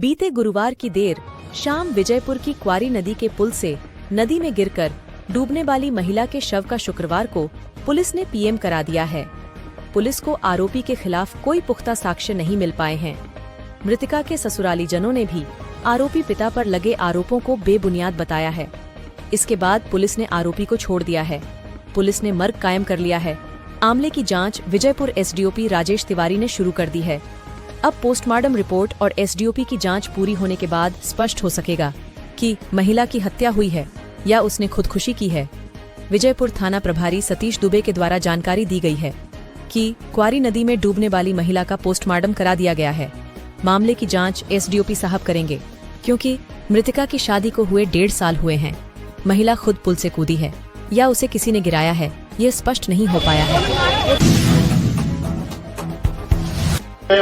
बीते गुरुवार की देर शाम विजयपुर की क्वारी नदी के पुल से नदी में गिरकर डूबने वाली महिला के शव का शुक्रवार को पुलिस ने पीएम करा दिया है। पुलिस को आरोपी के खिलाफ कोई पुख्ता साक्ष्य नहीं मिल पाए हैं। मृतका के ससुराली जनों ने भी आरोपी पिता पर लगे आरोपों को बेबुनियाद बताया है। इसके बाद पुलिस ने आरोपी को छोड़ दिया है। पुलिस ने मर्ग कायम कर लिया है। मामले की जांच विजयपुर एसडीओपी राजेश तिवारी ने शुरू कर दी है। अब पोस्टमार्टम रिपोर्ट और एसडीओपी की जांच पूरी होने के बाद स्पष्ट हो सकेगा कि महिला की हत्या हुई है या उसने खुदकुशी की है। विजयपुर थाना प्रभारी सतीश दुबे के द्वारा जानकारी दी गई है कि क्वारी नदी में डूबने वाली महिला का पोस्टमार्टम करा दिया गया है। मामले की जांच एसडीओपी साहब करेंगे, क्योंकि मृतका की शादी को हुए 1.5 साल हुए हैं। महिला खुद पुल से कूदी है या उसे किसी ने गिराया है, ये स्पष्ट नहीं हो पाया है।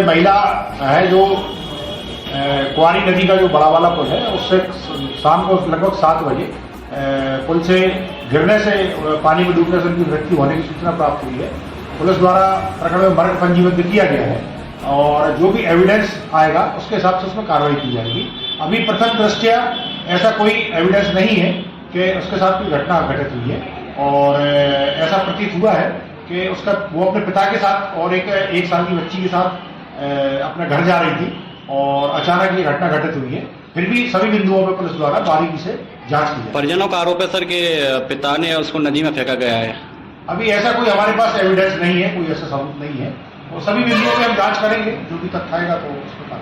महिला है जो क्वारी नदी का जो बड़ा वाला पुल है, उससे शाम को लगभग 7 बजे पुल से गिरने से पानी में डूबने से उनकी मृत्यु होने की सूचना प्राप्त हुई है। पुलिस द्वारा प्रकरण में मर्ग पंजीबद्ध किया गया है और जो भी एविडेंस आएगा उसके हिसाब से उसमें कार्रवाई की जाएगी। अभी प्रथम दृष्टया ऐसा कोई एविडेंस नहीं है कि उसके साथ कोई घटना घटित हुई है और ऐसा प्रतीत हुआ है कि वो अपने पिता के साथ और एक साल की बच्ची के साथ अपने घर जा रही थी और अचानक ये घटना घटित हुई है। फिर भी सभी बिंदुओं पर पुलिस द्वारा बारीकी से जांच की जाए। परिजनों का आरोप है सर कि पिता ने उसको नदी में फेंका गया है। अभी ऐसा कोई हमारे पास एविडेंस नहीं है, कोई ऐसा सबूत नहीं है और सभी बिंदुओं पे हम जांच करेंगे। जो भी तथ्य आएगा तो उस पर